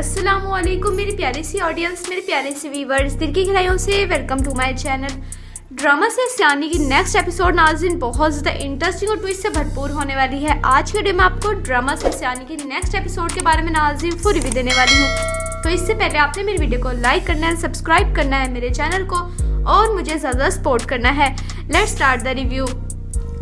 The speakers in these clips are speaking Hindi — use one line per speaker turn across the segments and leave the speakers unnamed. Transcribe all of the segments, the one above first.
अस्सलामुअलैकुम मेरी प्यारी सी ऑडियंस, मेरे प्यारे से व्यूवर्स, दिल की गहराइयों से welcome to my channel. Drama से सियानी की नेक्स्ट एपिसोड नाज़रीन बहुत ज़्यादा इंटरेस्टिंग और ट्विस्ट से भरपूर होने वाली है। आज के वीडियो में आपको ड्रामा से सियानी की नेक्स्ट एपिसोड के बारे में नाज़रीन फुल रिव्यू देने वाली हूँ। तो इससे पहले आपने मेरी वीडियो को लाइक करना है, सब्सक्राइब करना है मेरे चैनल को और मुझे ज़्यादा सपोर्ट करना है। Let's start the review.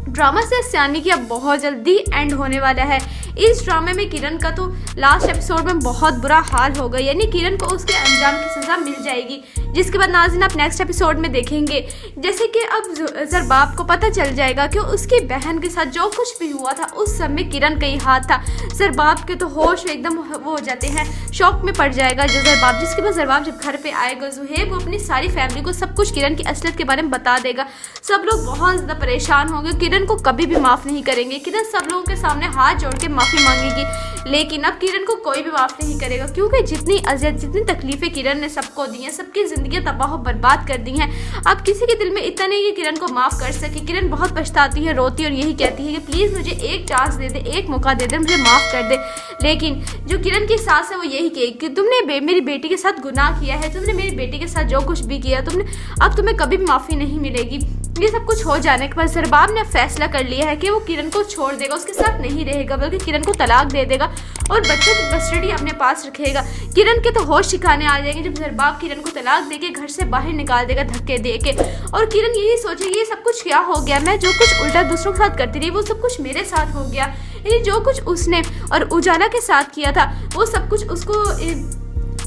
Drama से सियानी की अब बहुत जल्दी एंड होने वाला है। इस ड्रामे में किरण का तो लास्ट एपिसोड में बहुत बुरा हाल हो गया, यानी किरण को उसके अंजाम की सज़ा मिल जाएगी, जिसके बाद नाज़रीन आप नेक्स्ट एपिसोड में देखेंगे जैसे कि अब ज़रबाब को पता चल जाएगा कि उसकी बहन के साथ जो कुछ भी हुआ था उस समय किरण का ही हाथ था। ज़रबाब के तो होश एकदम वो हो जाते हैं, शॉक में पड़ जाएगा जो ज़रबाब, जिसके बाद ज़रबाब जब घर पे आएगा ज़ुहैब वो अपनी सारी फैमिली को सब कुछ किरण की असलियत के बारे में बता देगा। सब लोग बहुत ज़्यादा परेशान होंगे, किरण को कभी भी माफ़ नहीं करेंगे। किरण सब लोगों के सामने हाथ जोड़ के माफ़ी मांगेगी, लेकिन अब किरण को कोई भी माफ़ नहीं करेगा, क्योंकि जितनी अज़ियत जितनी तकलीफ़ें किरण ने सबको दी हैं, सबकी ज़िंदगी तबाह बर्बाद कर दी हैं। अब किसी के दिल में इतना नहीं कि किरण को माफ़ कर सके। किरण बहुत पछताती है, रोती और यही कहती है कि प्लीज़ मुझे एक चांस दे दे, एक मौका दे दे, मुझे माफ़ कर दे। लेकिन जो किरण की सास है वो यही कहे कि तुमने मेरी बेटी के साथ गुनाह किया है, तुमने मेरी बेटी के साथ जो कुछ भी किया अब तुम्हें कभी भी माफ़ी नहीं मिलेगी। ये सब कुछ हो जाने के बाद ज़रबाब ने फैसला कर लिया है कि वो किरण को छोड़ देगा, उसके साथ नहीं रहेगा, बल्कि किरण को तलाक दे देगा और बच्चों की कस्टडी अपने पास रखेगा। किरण के तो होश ठिकाने आ जाएंगे जब ज़रबाब किरण को तलाक देके घर से बाहर निकाल देगा धक्के दे के। और किरण यही सोचेगी ये सब कुछ क्या हो गया, मैं जो कुछ उल्टा दूसरों के साथ करती रही वो सब कुछ मेरे साथ हो गया। यानी जो कुछ उसने और उजाला के साथ किया था वो सब कुछ उसको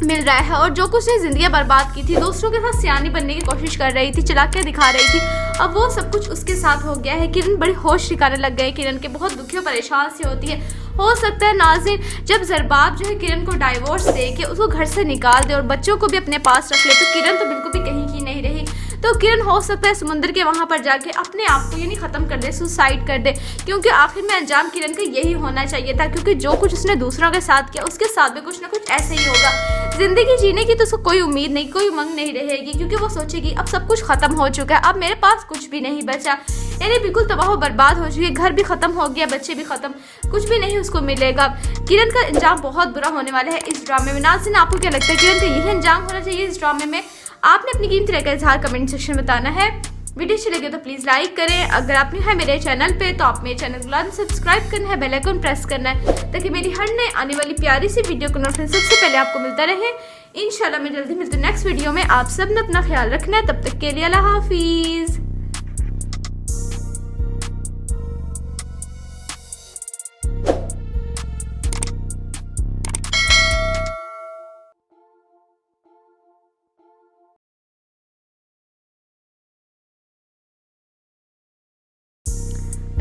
मिल रहा है, और जो कुछ उसने ज़िंदगी बर्बाद की थी, दूसरों के साथ सियानी बनने की कोशिश कर रही थी, चालाकियां दिखा रही थी, अब वो सब कुछ उसके साथ हो गया है। किरण बड़ी होश ठिकाने लग गए, किरण के बहुत दुखी और परेशान सी होती है। हो सकता है नाज़रीन जब ज़रबाब जो है किरण को डाइवोर्स दे के उसको घर से निकाल दे और बच्चों को भी अपने पास रख ले, तो किरण तो बिल्कुल भी कहीं की नहीं रही। तो किरण हो सकता है समुद्र के वहाँ पर जाके अपने आप को यानी ख़त्म कर दे, सुसाइड कर दे, क्योंकि आखिर में अंजाम किरण का यही होना चाहिए था, क्योंकि जो कुछ उसने दूसरों के साथ किया उसके साथ भी कुछ ना कुछ ऐसे ही होगा। ज़िंदगी जीने की तो उसको कोई उम्मीद नहीं, कोई उमंग नहीं रहेगी, क्योंकि वो सोचेगी अब सब कुछ ख़त्म हो चुका है, अब मेरे पास कुछ भी नहीं बचा, यानी बिल्कुल तबाह बर्बाद हो चुकी है, घर भी ख़त्म हो गया, बच्चे भी ख़त्म, कुछ भी नहीं उसको मिलेगा। किरण का अंजाम बहुत बुरा होने वाला है इस ड्रामे में। नाज़रीन आपको क्या लगता है किरण का यही अंजाम होना चाहिए इस ड्रामे में? आपने अपनी कीमती राय का इजहार कमेंट सेक्शन में बताना है। वीडियो अच्छी लगे तो प्लीज़ लाइक करें। अगर आप न्यू है मेरे चैनल पे तो आप मेरे चैनल को लाजमी सब्सक्राइब करना है, बेल आइकन प्रेस करना है, ताकि मेरी हर नए आने वाली प्यारी सी वीडियो का नोटिफिकेशन सबसे पहले आपको मिलता रहे। इंशाल्लाह मैं जल्दी मिलती हूँ नेक्स्ट वीडियो में। आप सब ने अपना ख्याल रखना है, तब तक के लिए अल्लाह हाफिज़।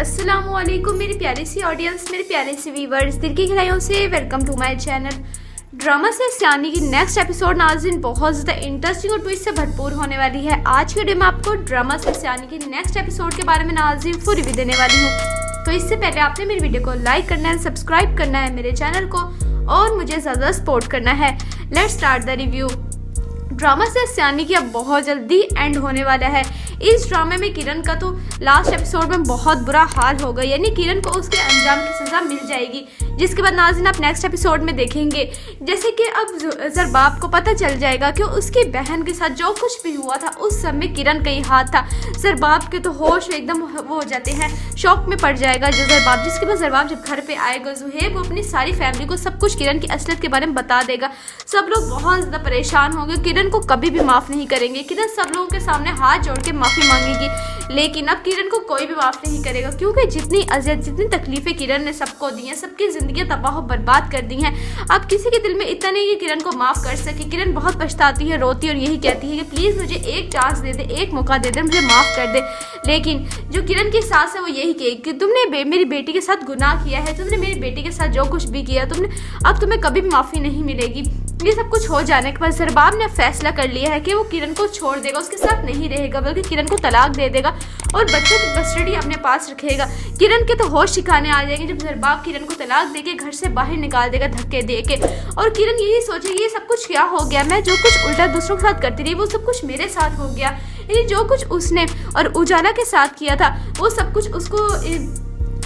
अस्सलामुअलैकुम मेरी प्यारी सी ऑडियंस, मेरे प्यारे से व्यूवर्स, दिल की गहराइयों से welcome to my channel. Drama से सियानी की नेक्स्ट एपिसोड नाज़रीन बहुत ज़्यादा इंटरेस्टिंग और ट्विस्ट से भरपूर होने वाली है। आज के वीडियो में आपको ड्रामा से सियानी की नेक्स्ट एपिसोड के बारे में नाज़रीन फुल रिव्यू देने वाली हूँ। तो इससे पहले आपने मेरी वीडियो को लाइक करना है, सब्सक्राइब करना है मेरे चैनल को और मुझे ज़्यादा सपोर्ट करना है। Let's start the review. Drama से सियानी की अब बहुत जल्दी एंड होने वाला है। इस ड्रामे में किरण का तो लास्ट एपिसोड में बहुत बुरा हाल हो गया, यानी किरण को उसके अंजाम की सज़ा मिल जाएगी, जिसके बाद नाज़रीन आप नेक्स्ट एपिसोड में देखेंगे जैसे कि अब ज़रबाब को पता चल जाएगा कि उसकी बहन के साथ जो कुछ भी हुआ था उस समय किरण का ही हाथ था। ज़रबाब के तो होश एकदम वो हो जाते हैं, शॉक में पड़ जाएगा जो ज़रबाब, जिसके बाद ज़रबाब जब घर पे आएगा ज़ुहैब वो अपनी सारी फैमिली को सब कुछ किरण की असलियत के बारे में बता देगा। सब लोग बहुत ज़्यादा परेशान होंगे, किरण को कभी भी माफ़ नहीं करेंगे। किरण सब लोगों के सामने हाथ जोड़ के माफ़ी मांगेगी, लेकिन अब किरण को कोई भी माफ़ नहीं करेगा, क्योंकि जितनी अज़ियत जितनी तकलीफ़ें किरण ने सबको दी हैं, सबकी ज़िंदगी तबाह बर्बाद कर दी हैं। अब किसी के दिल में इतना नहीं कि किरण को माफ़ कर सके। किरण बहुत पछताती है, रोती और यही कहती है कि प्लीज़ मुझे एक चांस दे दे, एक मौका दे दे, मुझे माफ़ कर दे। लेकिन जो किरण की सास है वो यही कहे कि तुमने मेरी बेटी के साथ गुनाह किया है, तुमने मेरी बेटी के साथ जो कुछ भी किया अब तुम्हें कभी भी माफ़ी नहीं मिलेगी। ये सब कुछ हो जाने के बाद ज़रबाब ने फैसला कर लिया है कि वो किरण को छोड़ देगा, उसके साथ नहीं रहेगा, बल्कि किरण को तलाक दे देगा और बच्चों की कस्टडी अपने पास रखेगा। किरण के तो होश ठिकाने आ जाएंगे जब ज़रबाब किरण को तलाक देके घर से बाहर निकाल देगा धक्के दे के। और किरण यही सोचेगी ये सब कुछ क्या हो गया, मैं जो कुछ उल्टा दूसरों के साथ करती रही वो सब कुछ मेरे साथ हो गया। यानी जो कुछ उसने और उजाला के साथ किया था वो सब कुछ उसको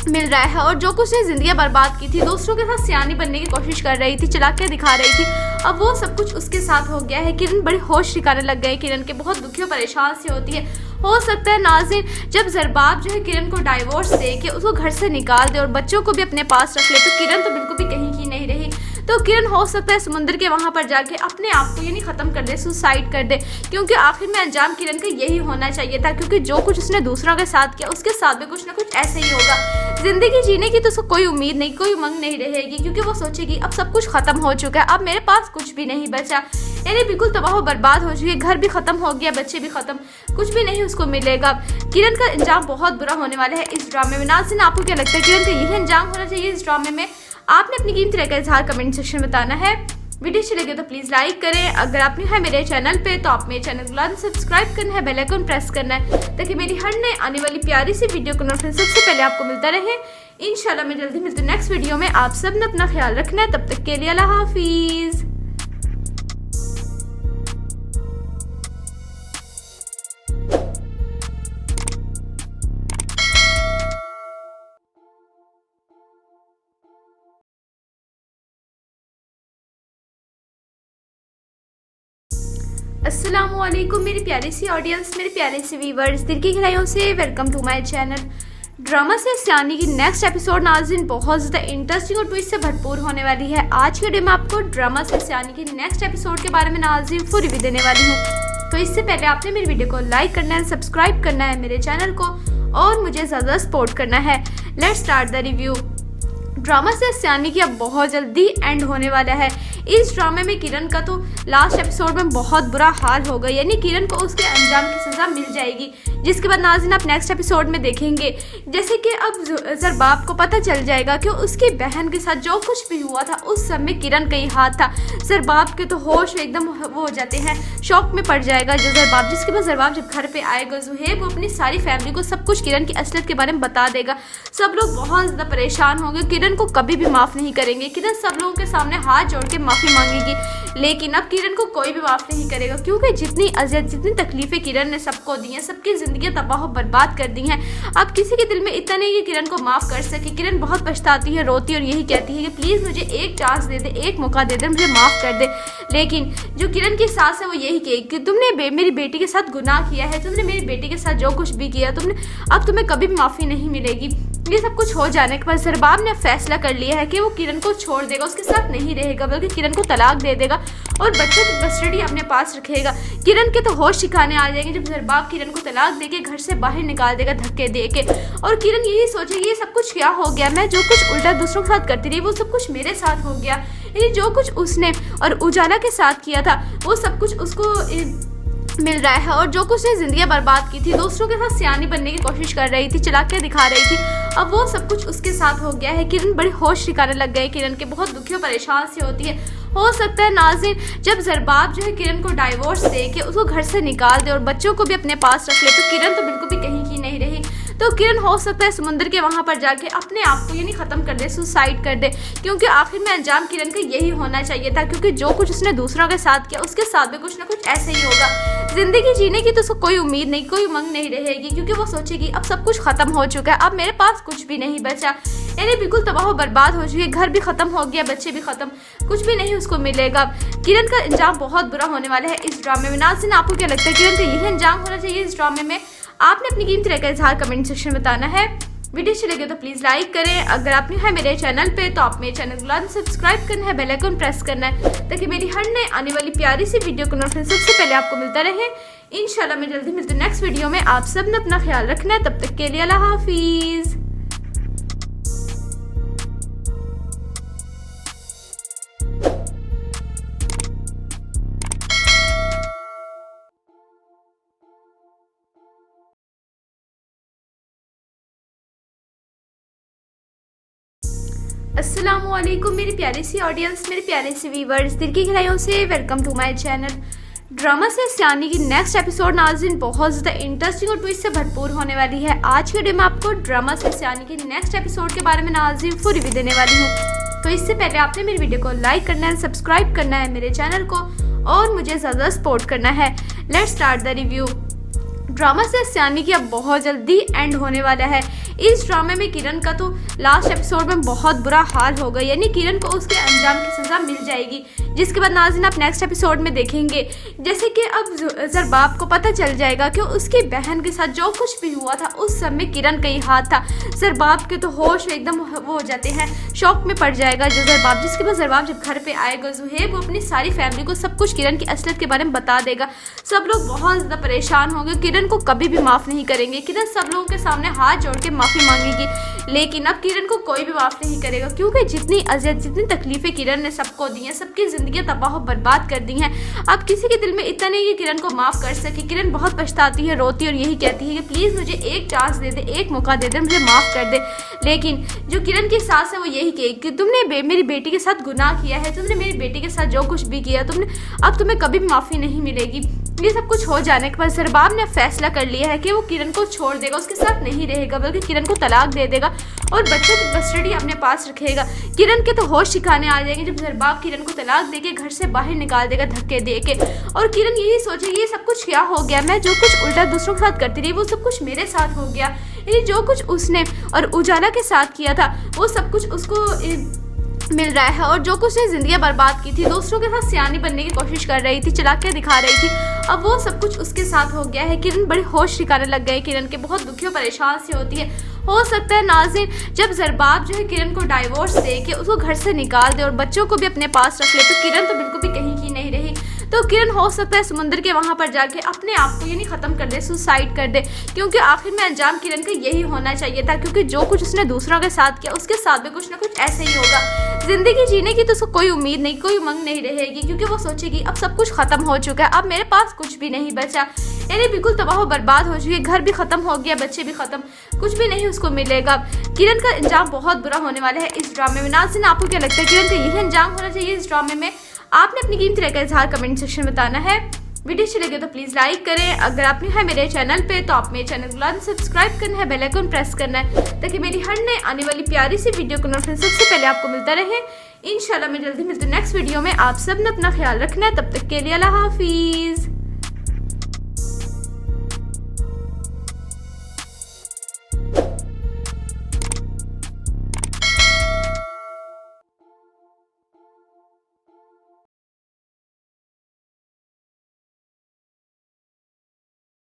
मिल रहा है, और जो कुछ उसने ज़िंदगी बर्बाद की थी, दूसरों के साथ सियानी बनने की कोशिश कर रही थी, चालाकियां दिखा रही थी, अब वो सब कुछ उसके साथ हो गया है। किरण बड़े होश ठिकाने लग गए। किरण के बहुत दुखी और परेशान सी होती है। हो सकता है नाज़रीन, जब ज़रबाब जो है किरण को डाइवोर्स दे के उसको घर से निकाल दे और बच्चों को भी अपने पास रख ले, तो किरण तो बिल्कुल भी कहीं की नहीं रही। तो किरण हो सकता है समुद्र के वहाँ पर जाके अपने आप को यानी ख़त्म कर दे, सुसाइड कर दे, क्योंकि आखिर में अंजाम किरण का यही होना चाहिए था। क्योंकि जो कुछ उसने दूसरों के साथ किया उसके साथ भी कुछ ना कुछ ऐसे ही होगा। ज़िंदगी जीने की तो उसको कोई उम्मीद नहीं, कोई उमंग नहीं रहेगी, क्योंकि वो सोचेगी अब सब कुछ ख़त्म हो चुका है, अब मेरे पास कुछ भी नहीं बचा, यानी बिल्कुल तबाह बर्बाद हो चुकी है। घर भी ख़त्म हो गया, बच्चे भी ख़त्म, कुछ भी नहीं उसको मिलेगा। किरण का अंजाम बहुत बुरा होने वाला है इस ड्रामे में। नाज़रीन, आपको क्या लगता है किरण का यही अंजाम होना चाहिए इस ड्रामे में? आपने अपनी कीमती राय का इजहार कमेंट सेक्शन में बताना है। वीडियो अच्छी लगे तो प्लीज़ लाइक करें। अगर आप न्यू है मेरे चैनल पे तो आप मेरे चैनल को लाजमी सब्सक्राइब करना है, बेल आइकन प्रेस करना है, ताकि मेरी हर नए आने वाली प्यारी सी वीडियो का नोटिफिकेशन सबसे पहले आपको मिलता रहे। इंशाल्लाह मैं जल्दी मिलती हूँ नेक्स्ट वीडियो में। आप सब ने अपना ख्याल रखना है। तब तक के लिए अल्लाह हाफिज़। अस्सलामुअलैकुम मेरी प्यारी सी ऑडियंस, मेरे प्यारे से व्यूवर्स, दिल की गहराइयों से welcome to my channel. Drama से सियानी की नेक्स्ट एपिसोड नाज़रीन बहुत ज़्यादा इंटरेस्टिंग और ट्विस्ट से भरपूर होने वाली है। आज के वीडियो में आपको ड्रामा से सियानी की नेक्स्ट एपिसोड के बारे में नाज़रीन फुल रिव्यू देने वाली हूँ। तो इससे पहले आपने मेरी वीडियो को लाइक करना है, सब्सक्राइब करना है मेरे चैनल को और मुझे ज़्यादा सपोर्ट करना है। Let's start the review. Drama से सियानी की अब बहुत जल्दी एंड होने वाला है। इस ड्रामे में किरण का तो लास्ट एपिसोड में बहुत बुरा हाल होगा, यानी किरण को उसके अंजाम की सज़ा मिल जाएगी, जिसके बाद नाज़रीन आप नेक्स्ट एपिसोड में देखेंगे जैसे कि अब ज़रबाब को पता चल जाएगा कि उसकी बहन के साथ जो कुछ भी हुआ था उस समय किरण का ही हाथ था। ज़रबाब के तो होश एकदम वो हो जाते हैं, शौक में पड़ जाएगा जो ज़रबाब, जिसके बाद ज़रबाब जब घर पे आएगा ज़ुहैब वो अपनी सारी फैमिली को सब कुछ किरण की असलियत के बारे में बता देगा। सब लोग बहुत ज़्यादा परेशान होंगे, किरण को कभी भी माफ़ नहीं करेंगे। किरण सब लोगों के सामने हाथ जोड़ के माफ़ी मांगेगी, लेकिन अब किरण को कोई भी माफ़ नहीं करेगा, क्योंकि जितनी अज़ियत जितनी तकलीफ़ें किरण ने सबको दी हैं, सबकी ज़िंदगी तबाह बर्बाद कर दी हैं। अब किसी के दिल में इतना नहीं कि किरण को माफ़ कर सके। किरण बहुत पछताती है, रोती है और यही कहती है कि प्लीज़ मुझे एक चांस दे दे, एक मौका दे दे, मुझे माफ़ कर दे। लेकिन जो किरण की सास है वो यही कहे कि तुमने मेरी बेटी के साथ गुनाह किया है, तुमने मेरी बेटी के साथ जो कुछ भी किया अब तुम्हें कभी भी माफ़ी नहीं मिलेगी। ये सब कुछ हो जाने के बाद ज़रबाब ने फैसला कर लिया है कि वो किरण को छोड़ देगा, उसके साथ नहीं रहेगा, बल्कि किरण को तलाक दे देगा और बच्चों की कस्टडी अपने पास रखेगा। किरण के तो होश ठिकाने आ जाएंगे जब ज़रबाब किरण को तलाक देके घर से बाहर निकाल देगा धक्के दे के, और किरण यही सोचेगी ये सब कुछ क्या हो गया, मैं जो कुछ उल्टा दूसरों के साथ करती रही वो सब कुछ मेरे साथ हो गया। यानी जो कुछ उसने और उजाला के साथ किया था वो सब कुछ उसको मिल रहा है, और जो कुछ उसने ज़िंदगी बर्बाद की थी, दूसरों के साथ सियानी बनने की कोशिश कर रही थी, चालाकियां दिखा रही थी, अब वो सब कुछ उसके साथ हो गया है। किरण बड़े होश ठिकाने लग गए। किरण के बहुत दुखी और परेशान सी होती है। हो सकता है नाज़रीन, जब ज़रबाब जो है किरण को डाइवोर्स दे के उसको घर से निकाल दे और बच्चों को भी अपने पास रख ले, तो किरण तो बिल्कुल भी कहीं की नहीं रही। तो किरण हो सकता है समुद्र के वहाँ पर जाके अपने आप को यानी ख़त्म कर दे, सुसाइड कर दे, क्योंकि आखिर में अंजाम किरण का यही होना चाहिए था। क्योंकि जो कुछ उसने दूसरों के साथ किया उसके साथ भी कुछ ना कुछ ऐसे ही होगा। ज़िंदगी जीने की तो उसको कोई उम्मीद नहीं, कोई उमंग नहीं रहेगी, क्योंकि वो सोचेगी अब सब कुछ ख़त्म हो चुका है, अब मेरे पास कुछ भी नहीं बचा, यानी बिल्कुल तबाह बर्बाद हो चुकी है। घर भी ख़त्म हो गया, बच्चे भी ख़त्म, कुछ भी नहीं उसको मिलेगा। किरण का अंजाम बहुत बुरा होने वाला है इस ड्रामे में। नाज़रीन, आपको क्या लगता है किरण का यही अंजाम होना चाहिए इस ड्रामे में? आपने अपनी कीमती राय का इजहार कमेंट सेक्शन में बताना है। वीडियो अच्छी लगे तो प्लीज़ लाइक करें। अगर आप न्यू है मेरे चैनल पे तो आप मेरे चैनल को लाजमी सब्सक्राइब करना है, बेल आइकन प्रेस करना है, ताकि मेरी हर नए आने वाली प्यारी सी वीडियो का नोटिफिकेशन सबसे पहले आपको मिलता रहे। इंशाल्लाह मैं जल्दी मिलती हूँ नेक्स्ट वीडियो में। आप सब ने अपना ख्याल रखना है। तब तक के लिए अल्लाह हाफिज़। अस्सलामुअलैकुम मेरी प्यारी सी ऑडियंस, मेरे प्यारे से व्यूवर्स, दिल की गहराइयों से welcome to my channel. Drama से सियानी की नेक्स्ट एपिसोड नाज़रीन बहुत ज़्यादा इंटरेस्टिंग और ट्विस्ट से भरपूर होने वाली है। आज के वीडियो में आपको ड्रामा से सियानी की नेक्स्ट एपिसोड के बारे में नाज़रीन फुल रिव्यू देने वाली हूँ। तो इससे पहले आपने मेरी वीडियो को लाइक करना है, सब्सक्राइब करना है मेरे चैनल को और मुझे ज़्यादा सपोर्ट करना है। Let's start the review. Drama से सियानी की अब बहुत जल्दी एंड होने वाला है। इस ड्रामे में किरण का तो लास्ट एपिसोड में बहुत बुरा हाल होगा, यानी किरण को उसके अंजाम की सज़ा मिल जाएगी, जिसके बाद नाज़रीन आप नेक्स्ट एपिसोड में देखेंगे जैसे कि अब ज़रबाब को पता चल जाएगा कि उसकी बहन के साथ जो कुछ भी हुआ था उस सब में किरण का ही हाथ था। ज़रबाब के तो होश एकदम वो हो जाते हैं, शौक में पड़ जाएगा जो ज़रबाब। जिसके बाद ज़रबाब जब घर पे आएगा ज़ुहैब वो अपनी सारी फैमिली को सब कुछ किरण की असलियत के बारे में बता देगा। सब लोग बहुत ज़्यादा परेशान होंगे, किरण को कभी भी माफ़ नहीं करेंगे। किरण सब लोगों के सामने हाथ जोड़ के माफ़ी मांगेगी, लेकिन अब किरण को कोई भी माफ़ नहीं करेगा क्योंकि जितनी अज़ियत जितनी तकलीफ़ें किरण ने सबको दी हैं, सबकी ज़िंदगी तबाह बर्बाद कर दी हैं। अब किसी के दिल में इतना नहीं कि किरण को माफ़ कर सके। किरण बहुत पछताती है, रोती और यही कहती है कि प्लीज़ मुझे एक चांस दे दे, एक मौका दे दे, मुझे माफ़ कर दे। लेकिन जो किरण की सास है वो यही कहे कि तुमने मेरी बेटी के साथ गुनाह किया है, तुमने मेरी बेटी के साथ जो कुछ भी किया तुमने, अब तुम्हें कभी भी माफ़ी नहीं मिलेगी। ये सब कुछ हो जाने के बाद ज़रबाब ने फैसला कर लिया है कि वो किरण को छोड़ देगा, उसके साथ नहीं रहेगा, बल्कि किरण को तलाक दे देगा और बच्चों की कस्टडी अपने पास रखेगा। किरण के तो होश ठिकाने आ जाएंगे जब ज़रबाब किरण को तलाक देके घर से बाहर निकाल देगा धक्के दे के। और किरण यही सोचेगी ये सब कुछ क्या हो गया, मैं जो कुछ उल्टा दूसरों के साथ करती रही वो सब कुछ मेरे साथ हो गया। यानी जो कुछ उसने और उजाला के साथ किया था वो सब कुछ उसको मिल रहा है, और जो कुछ उसने ज़िंदगी बर्बाद की थी, दूसरों के साथ सियानी बनने की कोशिश कर रही थी, चालाकियां दिखा रही थी, अब वो सब कुछ उसके साथ हो गया है। किरण बड़ी होश ठिकाने लग गई, किरण के बहुत दुखी और परेशान सी होती है। हो सकता है नाज़रीन जब ज़रबाब जो है किरण को डाइवोर्स दे के उसको घर से निकाल दे और बच्चों को भी अपने पास रख ले, तो किरण तो बिल्कुल भी कहीं की नहीं रही। तो किरण हो सकता है समुद्र के वहाँ पर जाके अपने आप को यानी ख़त्म कर दे, सुसाइड कर दे, क्योंकि आखिर में अंजाम किरण का यही होना चाहिए था। क्योंकि जो कुछ उसने दूसरों के साथ किया उसके साथ भी कुछ ना कुछ ऐसे ही होगा। ज़िंदगी जीने की तो उसको कोई उम्मीद नहीं, कोई उमंग नहीं रहेगी, क्योंकि वो सोचेगी अब सब कुछ ख़त्म हो चुका है, अब मेरे पास कुछ भी नहीं बचा, यानी बिल्कुल तबाह बर्बाद हो चुकी है, घर भी ख़त्म हो गया, बच्चे भी ख़त्म, कुछ भी नहीं उसको मिलेगा। किरण का अंजाम बहुत बुरा होने वाला है इस ड्रामे में। नाज़रीन आपको क्या लगता है किरण का यही अंजाम होना चाहिए इस ड्रामे में? आपने अपनी कीमती राय का इज़हार कमेंट सेक्शन में बताना है। वीडियो अच्छी लगे तो प्लीज़ लाइक करें। अगर आप हैं मेरे चैनल पे तो आप मेरे चैनल को लाजमी सब्सक्राइब करना है, बेल आइकन प्रेस करना है, ताकि मेरी हर नए आने वाली प्यारी सी वीडियो का नोटिफिकेशन सबसे पहले आपको मिलता रहे। इंशाल्लाह मैं जल्दी मिलती हूँ नेक्स्ट वीडियो में। आप सब ने अपना ख्याल रखना है, तब तक के लिए अल्लाह हाफिज़।